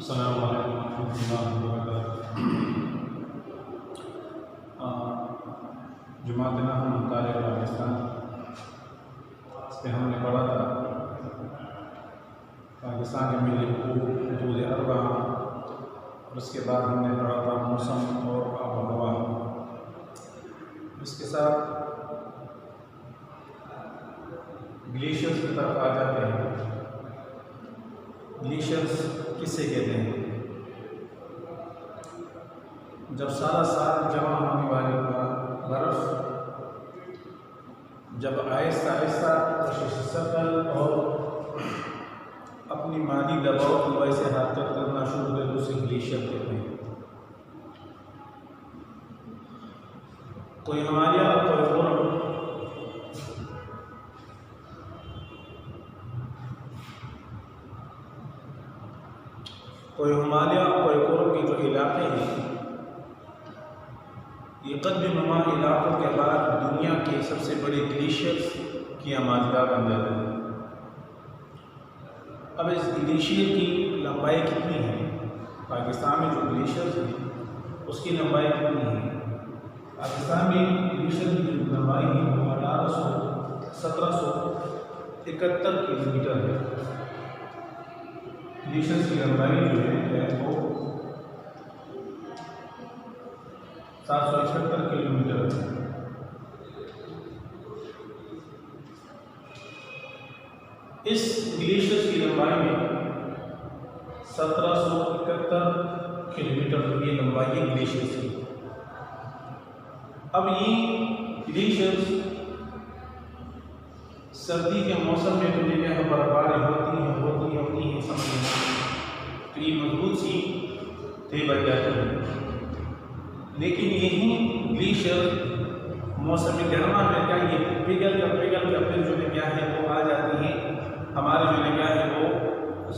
अस्सलामु अलैकुम रहमतुल्लाहि व बरकातुहू। जुमात-ए मुतालिक़ पाकिस्तान पे हमने पढ़ा था पाकिस्तान के मिली हदूद अरबा, और उसके बाद हमने पढ़ा था मौसम और आब व हवा। इसके साथ ग्लेशियर्स की तरफ आ जाते हैं। ग्लेशियर्स किसे कहते हैं? जब सारा साल जमा होने वाली बर्फ़ जब आहिस्ता आहिस्ता शकल और अपनी मादी दबाव की वजह से हरकत करना शुरू करे तो उसे ग्लेशियर कहते हैं। कोई हिमालय और कोई के जो इलाके हैं, ये कदम-ए-नुमा इलाकों के बाद दुनिया के सबसे बड़े ग्लेशियर्स की आमादगाह बन जाते हैं। अब इस ग्लेशियर की लंबाई कितनी है? पाकिस्तान में जो ग्लेशियर्स हैं उसकी लंबाई कितनी है? पाकिस्तान में ग्लेशियर की जो लंबाई है वो 1771 किलोमीटर है। ग्लेशियर्स की लंबाई जो है वो 771 किलोमीटर है। इस ग्लेशियर्स की लंबाई में 1771 किलोमीटर की लंबाई है ग्लेशियर्स की। अब ये ग्लेशियर्स सर्दी के मौसम में तो जगह बर्फबारी होती है समझ, तो ये मजबूत सी थे बन जाती है। लेकिन यही ग्लेशियर मौसम गर्मा में क्या ये पिघल कर फिर जो है क्या है वो आ जाती है हमारे जो है क्या है वो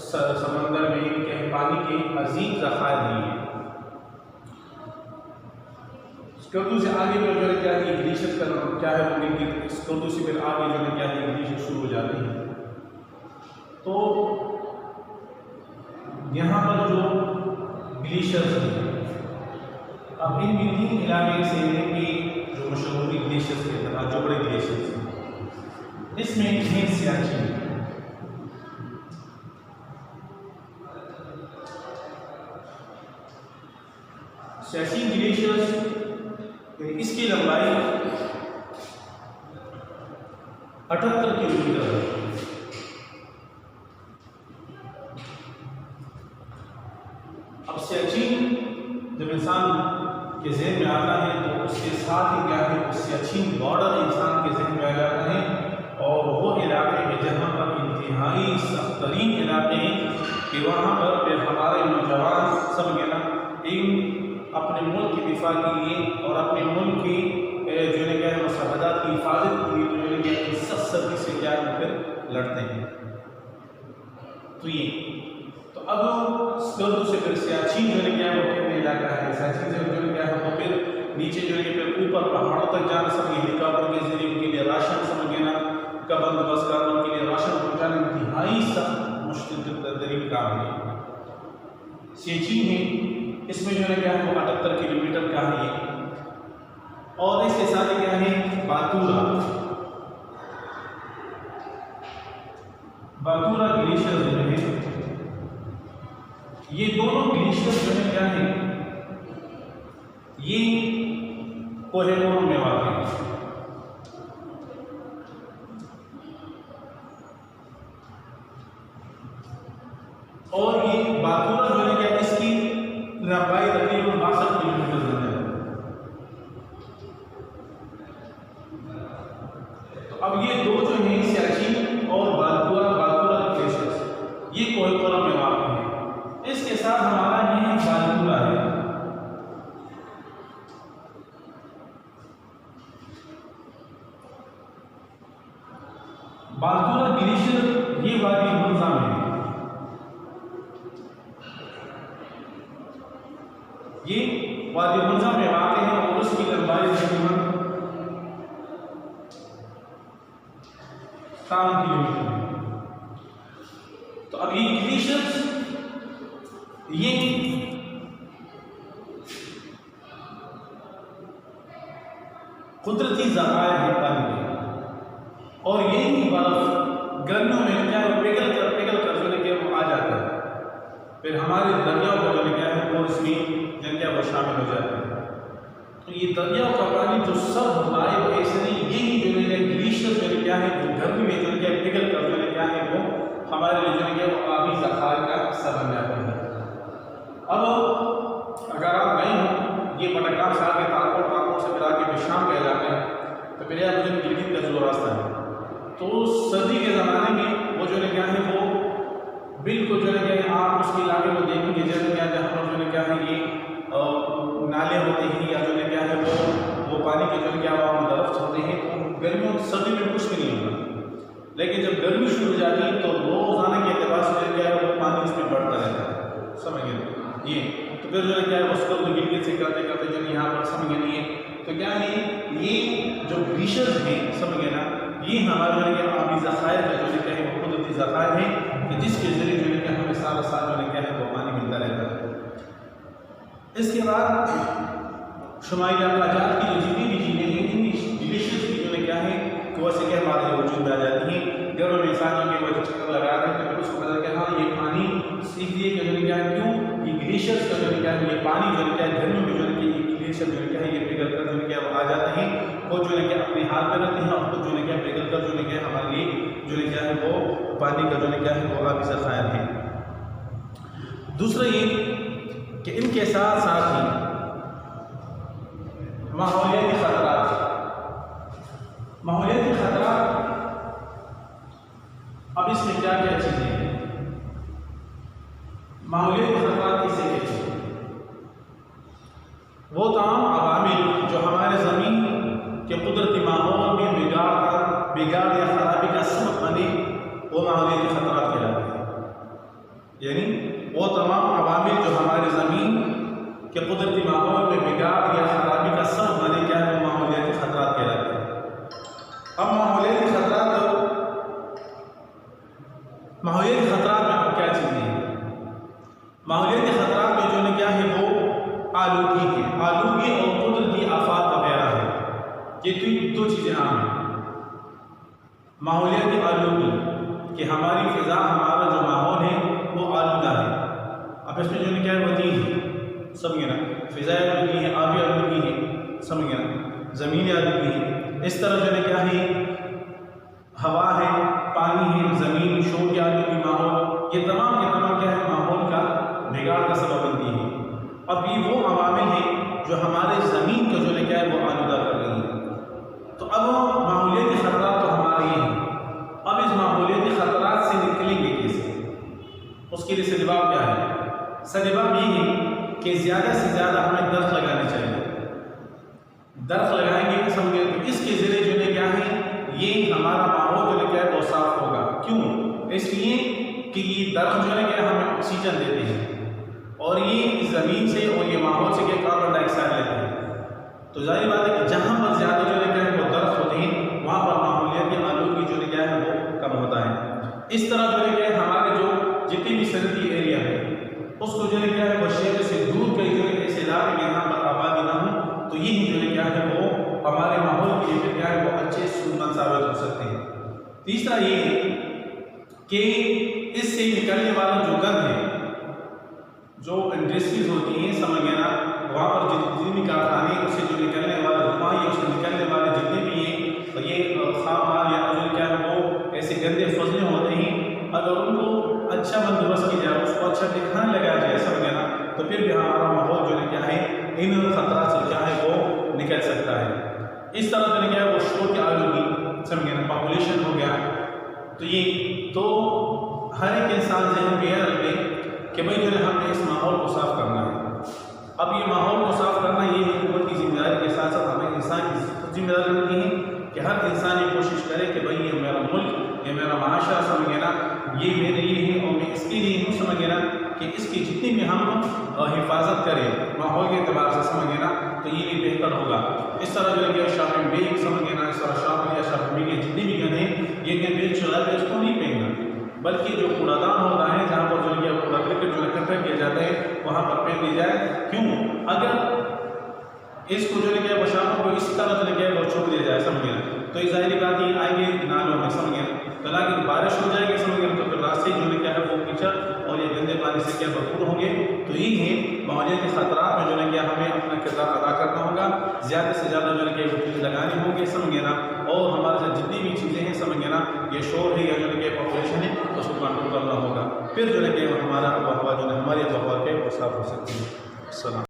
समंदर में क्या पानी के अजीम ज़खायर नहीं है। स्कर्दू से आगे में जो है क्या है ग्लेशियर का क्या है वो स्कर्दू से फिर आगे जो है क्या है ग्लेशियर शुरू हो जाती है। तो यहाँ पर जो ग्लेशियर्स हैं, अब इन तीन इलाके से कि जो मशहूर ग्लेशियर्स के तरह जो बड़े ग्लेशियर्स हैं, इसमें है सियाचिन। सियाचिन ग्लेशियर्स इसकी लंबाई 78 किलोमीटर है। अब सियाचिन जब इंसान के ज़हन में आता है तो उसके साथ ही क्या है सियाचिन बॉर्डर इंसान के ज़हन में आ जाता है, और वो इलाके हैं जहाँ पर इंतहाई सख्त तरीन इलाके हैं कि वहाँ पर फिर हमारे नौजवान सब ना अपने मुल्क की दिफा के लिए और अपने मुल्क की जो है क्या है सरहदात की हिफाजत के लिए जो है क्या सख्त सर्दी से क्या है फिर लड़ते हैं। तो अब स्कर्दू से फिर सियाचिन जो है क्या है वो इलाका है, सियाचिन से जो है क्या है वो फिर नीचे जो है फिर ऊपर पहाड़ों तक जाना, सब हेलीकॉप्टर के जरिए उनके लिए राशन समझ ना का बंदोबस्त करना, उनके लिए राशन पहुँचाना इंतहाई सख्त मुश्किल तरीन काम है। सियाचिन है इसमें जो है क्या है वो 78 किलोमीटर का है ये, और इसके साथ क्या है बातूरा ग्लेशियर जो है, ये दोनों ग्लेशियर जो है क्या है ये कोहेनूर में वाक़ है। और ये बातूरा जो है क्या इसकी लंबाई तकरीबन 62 किलोमीटर है। तो अब ये दो जो है सियाचिन और बातूरा ग्लेशियर्स ये कोहेनूर में वाक़ है। इसके साथ हमारा ये बातूरा है। बातूरा ग्लेशियर ये वादी हमजा में है, ये वादी हमजा में वाक़ है और उसकी लंबाई तकरीबन 7 किलोमीटर है। तो अब ये ग्लेशियर्स ये कुदरती ज़राए हैं पानी में, और यही बर्फ गर्मियों में क्या है पिघल कर जो है वो आ जाता है, फिर हमारे दरियाओं का जो क्या है वो इसमें जन क्या वो शामिल हो जाता है। तो ये दरियाओं का पानी जो सब लाइव ऐसे नहीं, यही जो है ग्लेशियर जो क्या है वो गर्मी में जो क्या पिघल कर जो क्या है वो हमारे लिए जो है वो आबी ज़खायर का हिस्सा बन जाता है। अब अगर आप गए हो ये बटरगाम शहर के ताकों से फिर आगे शाम के इलाके हैं, तो फिर आप मुझे गिलगित का जो रास्ता है, तो सर्दी के ज़माने में वो जो है क्या है वो बिल्कुल जो है क्या आप उसके इलाके को देखेंगे जैसे क्या जहाँ पर जो है क्या है ये नाले होते हैं या जो है क्या है वो पानी के जो है क्या वहाँ दरख्त होते हैं, तो गर्मियों सर्दी में कुछ भी नहीं होता। लेकिन जब गर्मी शुरू हो जाती है तो रोज़ाना के अतबार से जो क्या है वो पानी इसमें बढ़ता रहता है, समझ गए ये। तो फिर जो है क्या है उसको गिलगित से करते करते जो यहाँ पर समझ गए नहीं है, तो क्या है ये जो ग्लेशियर्स हैं समझ गए ना, ये हमारे जो है आबी ज़खायर का जो है क्या है वो कुदरती ज़खायर है कि जिसके जरिए जो है क्या हमें सारा साल जो है क्या है वो पानी मिलता रहता है। इसके बाद शुमाइल अखराजात की जो जितनी भी चीज़ें हैं इन ग्लेशियर्स की जो है क्या है कि वैसे क्या बातें वजूद में आ जाती हैं। गर्म में इंसानों के वजह चक्कर लगा रहे हैं तो फिर उसको पता क्या हाँ ये पानी सीख लिए कि जो है क्या है क्यों ये ग्लेशियर्स का जो है क्या है ये पानी जो है क्या है गर्मी में जो है कि ये ग्लेशियर जो है क्या है ये पिघल कर जो है क्या आ जाते हैं, वो जो है क्या अपने हाथ में रहते हैं और खुद जो है क्या पिघल कर जो है क्या हमारे लिए जो है क्या है वो पानी का जो है क्या है वो आबी ज़खायर है। दूसरा ये कि इनके साथ साथ ही माहौलियाती ख़तरात, अब इसमें क्या क्या चीज़ें हैं, माहौलियाती ख़तरात किसे कहते हैं? वो तमाम अवामिल जो हमारे ज़मीन के कुदरती माहौल में बिगाड़ या खराबी का सबब बने वो माहौलियाती ख़तरात कहलाते हैं। यानी वो तमाम अवामिल जो हमारे ज़मीन के कुदरती माहौल में बिगाड़ या खराबी का सबब बने क्या है वो माहौलियाती ख़तरात कहलाते हैं। अब माहौलियाती ख़तरात में अब क्या चीज़ें हैं? माहौलियाती ख़तरात में जो है क्या है वो आलूगी है, आलूगी और कुदरती आफात वगैरह है, ये दो चीज़ें आम हैं। माहौलियाती आलूगी कि हमारी फ़िज़ा हमारा जो माहौल है वो आलूदा है। अब इसमें जो है क्या है वो तीन है, समझे ना, फ़िज़ा आलूगी है, आबी आलूगी है, समझे ना, ज़मीनी आलूगी है। इस तरह जो है क्या है हवा है, पानी है, ज़मीन, शोर की आलूगी, माहौल, ये तमाम के तमाम क्या है माहौल का बिगाड़ का सबब बनती है। अब ये वो अवामिल हैं जो हमारे ज़मीन को जो है क्या है वो आलूदा कर रही है। तो अब माहौलियाती ख़तरात तो हमारे ही हैं, अब इस माहौलियाती ख़तरात से निकलेंगे कैसे? उसके लिए सजवाब क्या है? सजवाब ये है कि ज़्यादा से ज़्यादा हमें दरख्त लगाने चाहिए। दरख्त लगाएंगे समझे तो इसके ज़रिए जो है क्या है ये हमारा माहौल जो है क्या है वो साफ होगा। क्यों? इसलिए कि ये दरख्त जो है क्या हमें ऑक्सीजन देते हैं और ये ज़मीन से और ये माहौल से क्या कार्बन डाइऑक्साइड लेते हैं। तो जाहिर बात है कि जहाँ पर ज़्यादा जो है क्या है वो दरख्त होते हैं वहाँ पर माहौलियाती आलूगी जो है क्या है वो कम होता है। इस तरह जो है क्या हमारे जो जितनी भी सरहदी एरिया है उसको जो है क्या है वो शहर से दूर कई जो है ऐसे इलाके में यहाँ पर आबादी ना हो, तो यही जो है क्या है वो हमारे माहौल के लिए क्या है वो अच्छे सूदमंद साबित हो सकते हैं। तीसरा ये है कि इससे निकलने वाला जो गंद है, जो इंडस्ट्रीज होती हैं समझ गए ना, वहाँ पर जितनी भी कारखाने उससे जो निकलने वाला धुआं या उससे निकलने वाले जितने भी हैं तो ये खाम माल या जो क्या है वो ऐसे गंदे फजले होते हैं, अगर उनको अच्छा बंदोबस्त किया जाए, उसको अच्छा ठिकाना लगाया जाए समझ गए ना, तो फिर भी हमारा माहौल जो है क्या है इन खतरात से क्या है वो निकल सकता है। इस तरह से क्या है वो शोर की आलूगी समझ गए ना, पॉपुलेशन हो गया, तो ये तो हर एक इंसान जहन में यह रखे कि भाई जो है हमने इस माहौल को साफ करना है। अब ये माहौल को साफ करना ये हुकूमत की जिम्मेदारी के साथ साथ हमें इंसान की जिम्मेदारी बनती है कि हर इंसान ये कोशिश करे कि भाई ये मेरा मुल्क, ये मेरा माशरा समझ गए ना, ये मेरे लिए है और मैं इसके लिए हूँ समझ गए ना, कि इसकी जितनी भी हम हिफाजत करें माहौल के अतबार से समझ गए ना, तो ये भी बेहतर होगा। इस तरह जो है कि शॉपिंग बेग समझ गए ना, इस तरह शॉपिंग या शॉपिंग के जितने भी गन हैं ये गन बेग चला के उसको नहीं फेंकना, बल्कि जो कूड़ादान होता है जहाँ पर जो है कूड़ा करकट जो इकट्ठा किया जाते हैं वहाँ पर पेड़ ली जाए। क्यों? अगर इसको जो है बशारों को इस तरह जो है वो छोड़ दिया जाए, समझ गया, तो ये ज़ाहिर बात ये आएंगे नालों में, समझ गया। तो लेकिन बारिश हो जाएगी, समझ गया, तो फिर रास्ते जो है क्या है वो कीचड़ और ये गंदे पानी से क्या भरपूर होंगे। तो ये है माहौलियात के खतरात में जो है क्या हमें अपना किरदार अदा करना होगा, ज़्यादा से ज़्यादा जो है कि वकील लगाने होंगे, समझ गया ना। और हमारे साथ जितनी भी चीज़ें हैं, समझ गया ना, ये शोर है या जो है कि पॉपुलेशन है, तो उसको कंट्रोल करना होगा। फिर जो है कि हमारा आबो हवा जो है हमारी आबो हवा के वो साफ हो सकती है। सलाम।